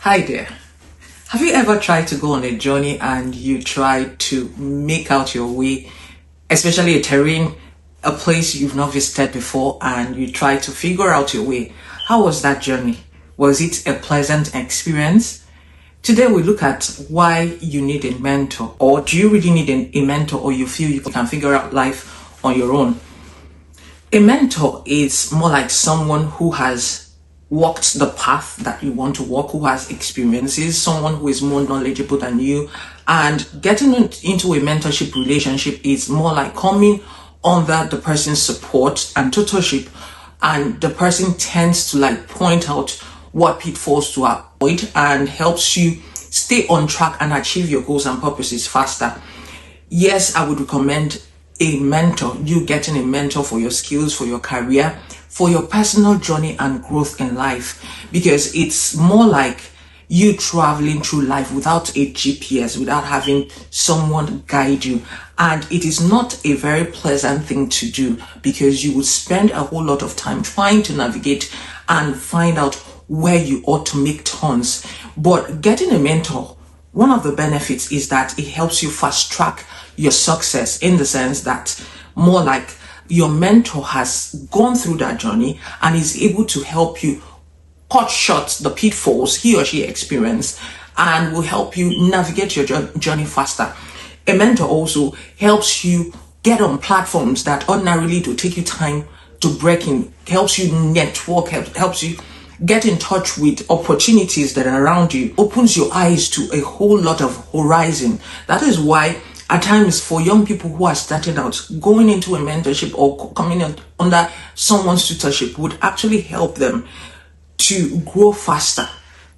Hi there. Have you ever tried to go on a journey and you try to make out your way, especially a terrain, a place you've not visited before, and you try to figure out your way? How was that journey? Was it a pleasant experience? Today we look at why you need a mentor, or do you really need a mentor, or you feel you can figure out life on your own? A mentor is more like someone who has walked the path that you want to walk, who has experiences, someone who is more knowledgeable than you. And getting into a mentorship relationship is more like coming under the person's support and tutorship, and the person tends to point out what pitfalls to avoid and helps you stay on track and achieve your goals and purposes faster. Yes, I would recommend a mentor, you getting a mentor for your skills, for your career, for your personal journey and growth in life, because it's more like you traveling through life without a GPS, without having someone guide you. And it is not a very pleasant thing to do, because you would spend a whole lot of time trying to navigate and find out where you ought to make turns. But getting a mentor, one of the benefits is that it helps you fast track your success, in the sense that more like your mentor has gone through that journey and is able to help you cut short the pitfalls he or she experienced, and will help you navigate your journey faster. A mentor also helps you get on platforms that ordinarily to take you time to break in, helps you network, helps you get in touch with opportunities that are around you, opens your eyes to a whole lot of horizon. That is why at times, for young people who are starting out, going into a mentorship or coming under someone's tutorship would actually help them to grow faster,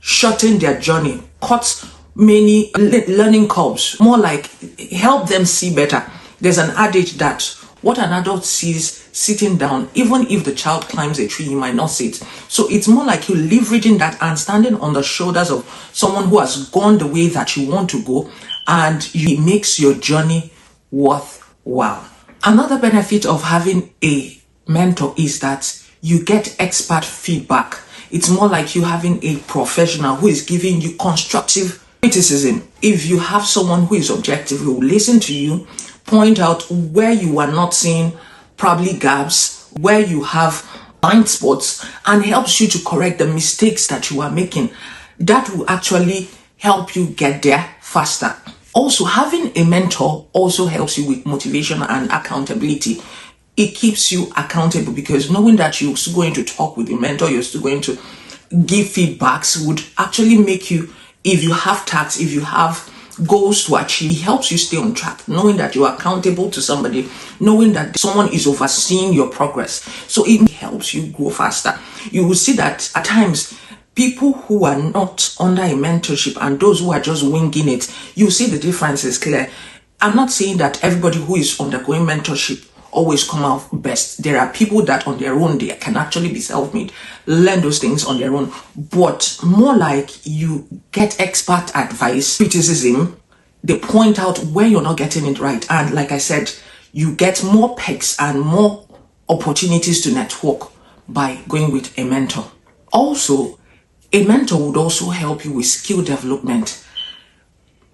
shorten their journey, cut many learning curves, more like help them see better. There's an adage that what an adult sees sitting down, even if the child climbs a tree, he might not see it. So it's more like you leveraging that and standing on the shoulders of someone who has gone the way that you want to go, and it makes your journey worthwhile. Another benefit of having a mentor is that you get expert feedback. It's more like you having a professional who is giving you constructive criticism. If you have someone who is objective, who will listen to you, point out where you are not seeing probably gaps, where you have blind spots, and helps you to correct the mistakes that you are making, that will actually help you get there faster. Also, having a mentor also helps you with motivation and accountability. It keeps you accountable, because knowing that you're still going to talk with the mentor, you're still going to give feedbacks, would actually make you, if you have tasks, if you have goals to achieve, it helps you stay on track, knowing that you're accountable to somebody, knowing that someone is overseeing your progress. So it helps you grow faster. You will see that at times, people who are not under a mentorship and those who are just winging it, you see the difference is clear. I'm not saying that everybody who is undergoing mentorship always come out best. There are people that on their own, they can actually be self-made, learn those things on their own. But more like you get expert advice, criticism, they point out where you're not getting it right. And like I said, you get more perks and more opportunities to network by going with a mentor. Also, a mentor would also help you with skill development.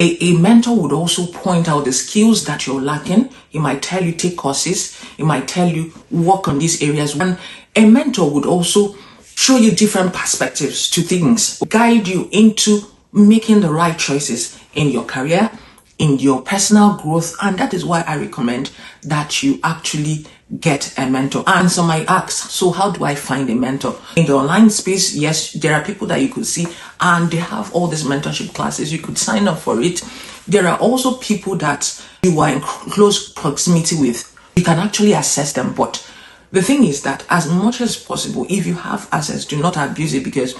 A mentor would also point out the skills that you're lacking. He might tell you take courses. He might tell you work on these areas. And a mentor would also show you different perspectives to things, guide you into making the right choices in your career, in your personal growth. And that is why I recommend that you actually get a mentor. And some might ask, so how do I find a mentor? In the online space, yes, there are people that you could see and they have all these mentorship classes. You could sign up for it. There are also people that you are in close proximity with. You can actually assess them. But the thing is that as much as possible, if you have access, do not abuse it, because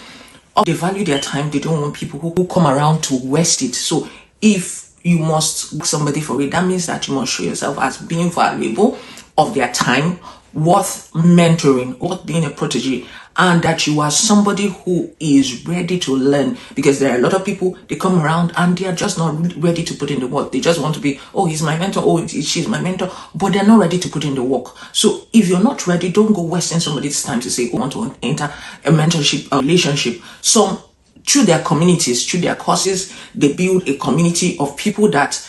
they value their time. They don't want people who come around to waste it. So if you must ask somebody for it, that means that you must show yourself as being valuable, of their time, worth mentoring, worth being a protege, and that you are somebody who is ready to learn. Because there are a lot of people, they come around and they are just not ready to put in the work. They just want to be, oh, he's my mentor, oh, she's my mentor, but they're not ready to put in the work. So if you're not ready, don't go wasting somebody's time to say, oh, I want to enter a mentorship relationship. Some through their communities, through their courses, they build a community of people that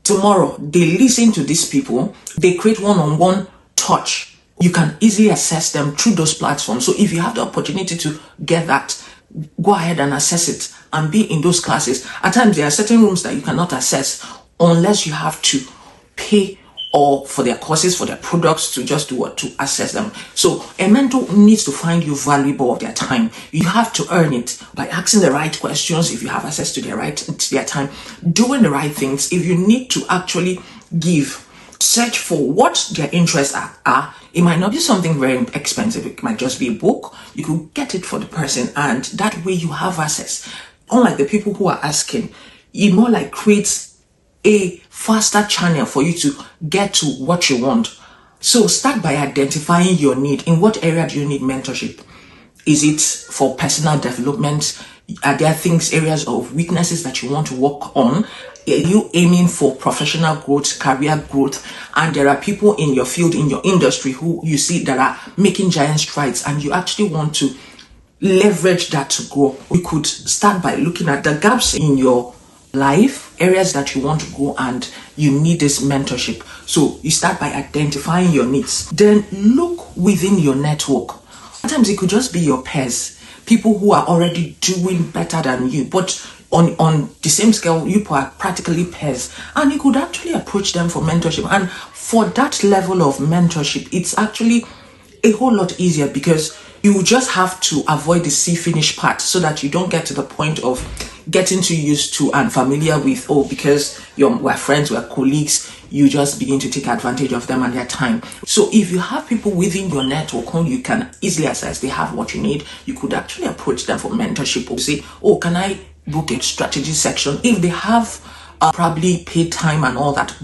tomorrow they listen to these people, they create one-on-one touch. You can easily access them through those platforms. So if you have the opportunity to get that, go ahead and access it and be in those classes. At times there are certain rooms that you cannot access unless you have to pay or for their courses, for their products, to just do what, to access them. So a mentor needs to find you valuable of their time. You have to earn it by asking the right questions. If you have access to their time, doing the right things. If you need to actually give, search for what their interests are. It might not be something very expensive. It might just be a book. You could get it for the person, and that way you have access. Unlike the people who are asking, it more like creates a faster channel for you to get to what you want. So start by identifying your need. In what area do you need mentorship? Is it for personal development? Are there areas of weaknesses that you want to work on? Are you aiming for professional growth, career growth? And there are people in your field, in your industry, who you see that are making giant strides, and you actually want to leverage that to grow. We could start by looking at the gaps in your life, areas that you want to go and you need this mentorship. So you start by identifying your needs. Then look within your network. Sometimes it could just be your peers, people who are already doing better than you, but on the same scale, you are practically peers, and you could actually approach them for mentorship. And for that level of mentorship, it's actually a whole lot easier, because you just have to avoid the see finish part, so that you don't get to the point of getting too used to and familiar with, because we're friends, we're colleagues, you just begin to take advantage of them and their time. So if you have people within your network whom you can easily access, they have what you need, you could actually approach them for mentorship, or say, can I book a strategy section? If they have probably paid time and all that,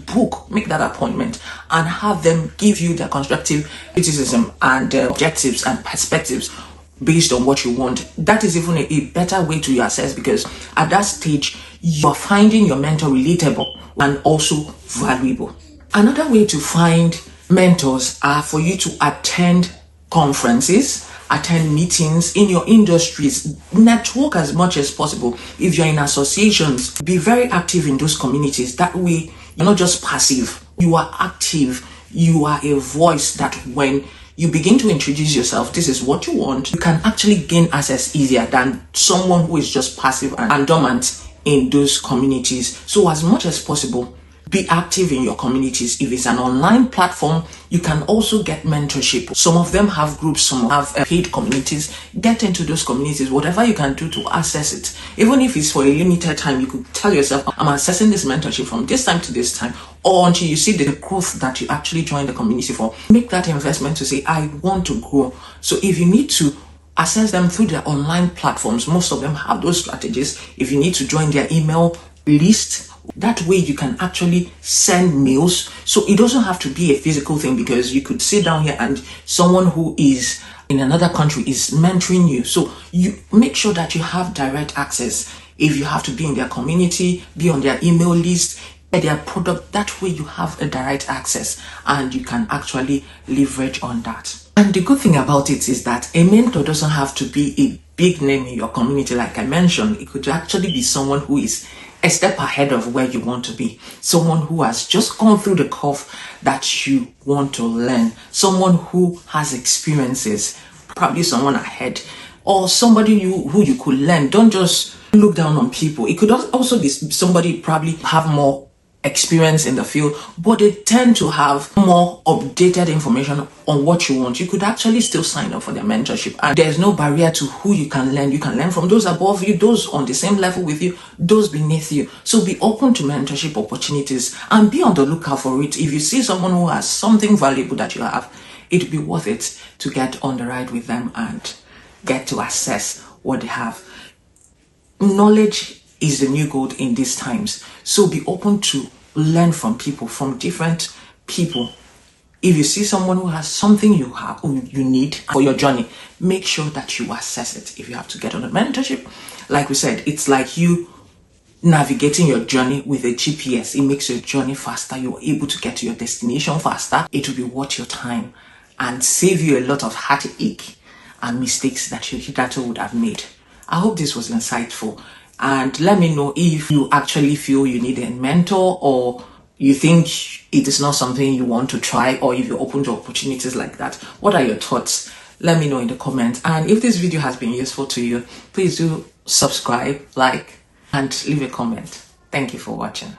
make that appointment and have them give you their constructive criticism and objectives and perspectives based on what you want. That is even a better way to assess, because at that stage you're finding your mentor relatable and also valuable. Another way to find mentors are for you to attend conferences, attend meetings in your industries, network as much as possible. If you're in associations, be very active in those communities. That way you're not just passive, you are active, you are a voice that when you begin to introduce yourself, this is what you want, you can actually gain access easier than someone who is just passive and dormant in those communities. So as much as possible, be active in your communities. If it's an online platform, you can also get mentorship. Some of them have groups, some have paid communities. Get into those communities, whatever you can do to access it. Even if it's for a limited time, you could tell yourself, I'm accessing this mentorship from this time to this time, or until you see the growth that you actually join the community for. Make that investment to say, I want to grow. So if you need to access them through their online platforms, most of them have those strategies. If you need to join their email list, that way you can actually send mails. So it doesn't have to be a physical thing, because you could sit down here and someone who is in another country is mentoring you. So you make sure that you have direct access. If you have to be in their community, be on their email list, their product, that way you have a direct access and you can actually leverage on that. And the good thing about it is that a mentor doesn't have to be a big name in your community. Like I mentioned, it could actually be someone who is a step ahead of where you want to be, someone who has just gone through the curve that you want to learn, someone who has experiences, probably someone ahead, or somebody who you could learn. Don't just look down on people. It could also be somebody probably have more experience in the field, but they tend to have more updated information on what you want. You could actually still sign up for their mentorship, and there's no barrier to who you can learn. You can learn from those above you, those on the same level with you, those beneath you. So be open to mentorship opportunities and be on the lookout for it. If you see someone who has something valuable that you have, it'd be worth it to get on the ride with them and get to assess what they have. Knowledge is the new gold in these times. So be open to learn from people, from different people. If you see someone who has something you need for your journey, make sure that you assess it. If you have to get on a mentorship, like we said, it's like you navigating your journey with a GPS. It makes your journey faster. You're able to get to your destination faster. It will be worth your time and save you a lot of heartache and mistakes that you would have made. I hope this was insightful, and let me know if you actually feel you need a mentor, or you think it is not something you want to try, or if you're open to opportunities like that. What are your thoughts? Let me know in the comments. And if this video has been useful to you, please do subscribe, like, and leave a comment. Thank you for watching.